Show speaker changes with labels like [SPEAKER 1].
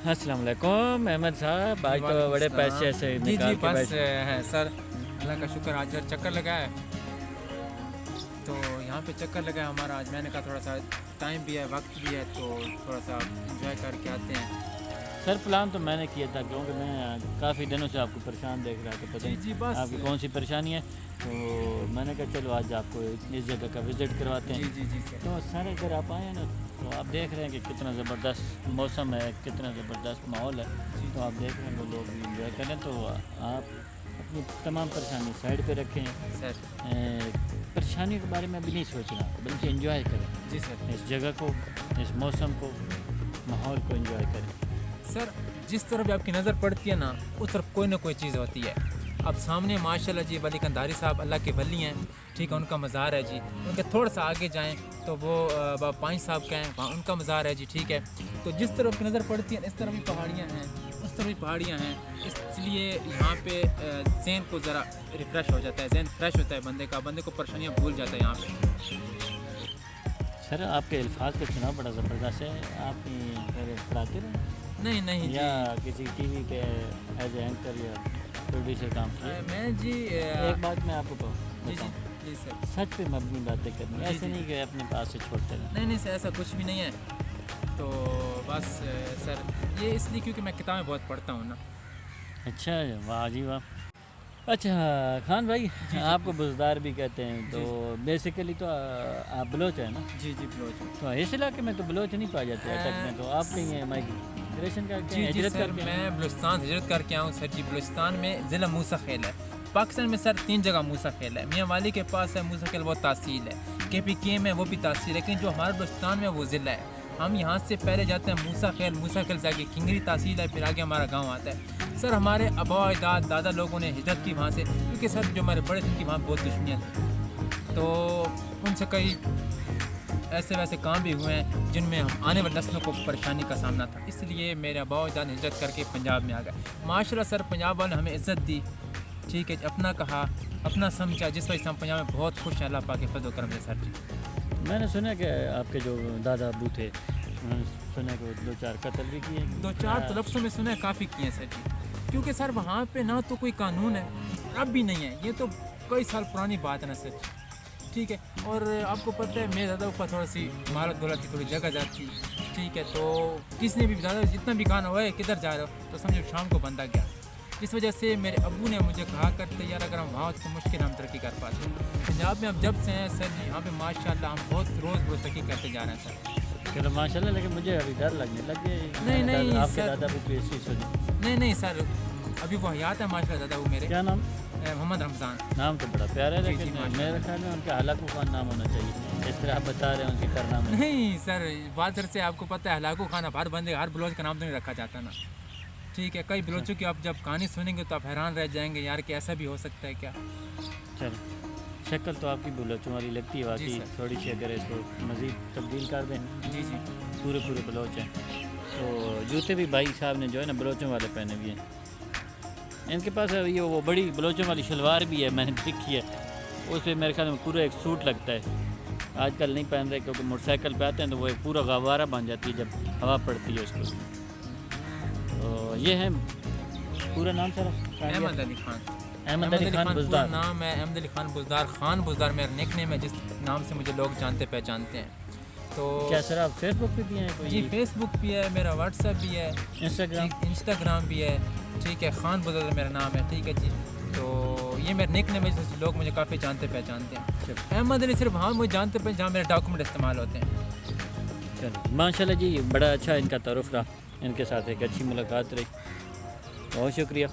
[SPEAKER 1] السلام علیکم احمد صاحب، آج تو بڑے پیسے ایسے
[SPEAKER 2] جی
[SPEAKER 1] نکال کے
[SPEAKER 2] بس
[SPEAKER 1] بیٹھے۔
[SPEAKER 2] ہے سر، اللہ کا شکر، آج سر چکر لگا ہے تو یہاں پہ چکر لگا ہے ہمارا آج۔ میں نے کہا تھوڑا سا ٹائم بھی ہے، وقت بھی ہے، تو تھوڑا سا انجوائے کر کے آتے ہیں۔
[SPEAKER 1] سر پلان تو میں نے کیا تھا، کیونکہ میں کافی دنوں سے آپ کو پریشان دیکھ رہا تھا، پتہ
[SPEAKER 2] جی
[SPEAKER 1] نہیں
[SPEAKER 2] بس
[SPEAKER 1] آپ کی کون سی پریشانی ہے، تو میں نے کہا چلو آج آپ کو اس جگہ کا وزٹ کرواتے ہیں۔
[SPEAKER 2] جی سر
[SPEAKER 1] تو سر اگر آپ آئے ہیں نا تو آپ دیکھ رہے ہیں کہ کتنا زبردست موسم ہے، کتنا زبردست ماحول ہے، تو آپ دیکھ رہے ہیں وہ لوگ بھی انجوائے کریں، تو آپ اپنی تمام پریشانی سائڈ پہ رکھیں،
[SPEAKER 2] سر
[SPEAKER 1] پریشانیوں کے بارے میں بھی نہیں سوچنا بلکہ انجوائے کریں
[SPEAKER 2] جی سر
[SPEAKER 1] اس جگہ کو، اس موسم کو، ماحول کو انجوائے کریں۔
[SPEAKER 2] سر جس طرف بھی آپ کی نظر پڑتی ہے نا، اس طرف کوئی نہ کوئی چیز ہوتی ہے۔ اب سامنے ماشاءاللہ جی ولی کندھاری صاحب اللہ کے ولی ہیں، ٹھیک ہے، ان کا مزار ہے جی۔ ان کے تھوڑا سا آگے جائیں تو وہ بابا پائن صاحب کا ہیں، وہاں ان کا مزار ہے جی، ٹھیک ہے۔ تو جس طرف کی نظر پڑتی ہے اس طرف بھی پہاڑیاں ہیں، اس طرف بھی پہاڑیاں ہیں، اس لیے یہاں پہ ذہن کو ذرا ریفریش ہو جاتا ہے، ذہن فریش ہوتا ہے بندے کو پریشانیاں بھول جاتا ہے یہاں پہ۔
[SPEAKER 1] سر آپ کے الفاظ کا چناؤ بڑا زبردست ہے، آپ پڑھاتے رہے
[SPEAKER 2] نہیں
[SPEAKER 1] یا
[SPEAKER 2] جی،
[SPEAKER 1] کسی ٹی وی پہ ایز اے اینکر یا پروڈیوسر کام کیا؟
[SPEAKER 2] میں جی
[SPEAKER 1] ایک بات میں آپ کو
[SPEAKER 2] جی
[SPEAKER 1] بتاؤں،
[SPEAKER 2] جی سر،
[SPEAKER 1] سچ پہ مبنی باتیں کرنی، ایسے نہیں کہ اپنے پاس سے چھوڑتے رہیں۔
[SPEAKER 2] نہیں سر، ایسا کچھ بھی نہیں ہے۔ تو بس سر یہ اس لیے کیونکہ میں کتابیں بہت پڑھتا ہوں نا۔
[SPEAKER 1] اچھا واہ جی واہ۔ اچھا خان بھائی، آپ کو بزدار بھی کہتے ہیں، تو بیسیکلی تو آپ بلوچ ہیں نا؟
[SPEAKER 2] جی بلوچ۔
[SPEAKER 1] تو اس علاقے میں تو بلوچ نہیں پائے جاتے اٹک میں، تو آپ کہیں ہیں مائگریشن کر کے
[SPEAKER 2] جی
[SPEAKER 1] ہجرت
[SPEAKER 2] سر،
[SPEAKER 1] کر کے؟
[SPEAKER 2] میں بلوچستان ہجرت کر کے آؤں سر جی۔ بلوچستان میں ضلع موسیٰ خیل ہے۔ پاکستان میں سر 3 جگہ موسیٰ خیل ہے۔ میاں والی کے پاس ہے موسیٰ خیل، وہ تحصیل ہے۔ KPK میں وہ بھی تحصیل ہے، لیکن جو ہمارے بلوچستان میں وہ ضلع ہے۔ ہم یہاں سے پہلے جاتے ہیں موسیٰ خیل سے آگے کنگری تحصیل ہے، پھر آگے ہمارا گاؤں آتا ہے۔ سر ہمارے آبا و اجداد دادا لوگوں نے ہجرت کی وہاں سے، کیونکہ سر جو ہمارے بڑے تھے ان کی وہاں بہت دشمنیاں تھیں، تو ان سے کئی ایسے ویسے کام بھی ہوئے ہیں جن میں ہم آنے والی نسلوں کو پریشانی کا سامنا تھا، اس لیے میرے آبا و اجداد نے ہجرت کر کے پنجاب میں آ گئے۔ ماشاءاللہ سر پنجاب والوں نے ہمیں عزت دی، ٹھیک ہے، اپنا کہا، اپنا سمجھا، جس وجہ سے ہم پنجاب میں بہت خوش ہیں اللہ پاک کے فضل و کرم سے سر جی۔
[SPEAKER 1] میں نے سنا کہ آپ کے جو دادا ابو تھے انہوں نے سنا کہ 2-4 قتل بھی کیے،
[SPEAKER 2] 2-4 تلفظوں میں سنا ہے، کافی کیے ہیں سر جی، کیونکہ سر وہاں پہ نہ تو کوئی قانون ہے، اب بھی نہیں ہے، یہ تو کئی سال پرانی بات ہے نا سر جی، ٹھیک ہے۔ اور آپ کو پتہ ہے میرے دادا اوپر تھوڑا سی مال دولت کی تھوڑی جگہ جاتی، ٹھیک ہے، تو کسی نے بھی زیادہ جتنا بھی کہا ہوا ہے کدھر جا رہے ہو، تو سمجھو شام کو بندہ گیا۔ اس وجہ سے میرے ابو نے مجھے کہا کرتے یار اگر ہم وہاں ہوتے تو مشکل ہم ترقی کر پاتے۔ پنجاب میں ہم جب سے ہیں سر جی، یہاں پہ ماشاء اللہ ہم بہت روز ترقی کرتے جا رہے ہیں سر۔
[SPEAKER 1] چلو ماشاء اللہ، لیکن مجھے ابھی ڈر لگنے لگ گیا،
[SPEAKER 2] نہیں
[SPEAKER 1] آپ کے
[SPEAKER 2] سر،
[SPEAKER 1] دادا ابو کی ایسی سنی۔
[SPEAKER 2] نہیں سر، ابھی وہ حیات ہے ماشاء اللہ دادا وہ میرے،
[SPEAKER 1] کیا نام؟
[SPEAKER 2] محمد رمضان۔
[SPEAKER 1] نام تو بڑا پیارا ہے،
[SPEAKER 2] جی
[SPEAKER 1] لیکن
[SPEAKER 2] ماشاء
[SPEAKER 1] میرے
[SPEAKER 2] اللہ۔
[SPEAKER 1] خیال میں ان کا ہلاکو خان نام ہونا چاہیے، اس طرح آپ بتا رہے ہیں ان کے کرنام میں۔
[SPEAKER 2] نہیں سر، بات سر سے آپ کو پتہ ہے ہلاکو خان ہر بندے ہر بلوچ کا نام تو نہیں رکھا جاتا نا، ٹھیک ہے۔ کئی بلوچوں کی آپ جب کہانی سنیں گے تو آپ حیران رہ جائیں گے یار کہ ایسا بھی ہو سکتا ہے کیا۔
[SPEAKER 1] چلو شکل تو آپ کی بلوچوں والی لگتی ہے واقعی، تھوڑی سی اگر اس کو مزید تبدیل کر دیں،
[SPEAKER 2] جی
[SPEAKER 1] پورے بلوچ ہیں، تو جوتے بھی بھائی صاحب نے جو ہے نا بلوچوں والے پہنے ہوئے ہیں، ان کے پاس یہ وہ بڑی بلوچوں والی شلوار بھی ہے، میں نے دیکھی ہے، اس پہ میرے خیال میں پورا ایک سوٹ لگتا ہے، آج کل نہیں پہن رہے کیونکہ موٹر سائیکل پہ آتے ہیں تو وہ ایک پورا غوارہ بن جاتی ہے جب ہوا پڑتی ہے اس کو۔ تو یہ ہے پورا نام سر؟
[SPEAKER 2] احمد علی خان۔
[SPEAKER 1] احمد علی خان بزدار
[SPEAKER 2] نام ہے، احمد علی خان بزدار، خان بزدار میرا نک نیم ہے جس نام سے مجھے لوگ جانتے پہچانتے ہیں۔ تو
[SPEAKER 1] کیا سر آپ فیس بک پہ بھی ہیں کوئی؟
[SPEAKER 2] جی فیس بک بھی ہے میرا، واٹس ایپ بھی ہے، انسٹاگرام بھی ہے، ٹھیک ہے، خان بزدار میرا نام ہے، ٹھیک ہے جی۔ تو یہ میرا نک نیم ہے جس سے لوگ مجھے کافی جانتے پہچانتے ہیں۔ احمد علی صرف وہاں مجھے جانتے پہ جہاں میرے ڈاکومنٹ استعمال ہوتے ہیں۔
[SPEAKER 1] چلو ماشاء اللہ جی، بڑا اچھا ان کا تعارف رہا، ان کے ساتھ ایک اچھی ملاقات رہی، بہت شکریہ۔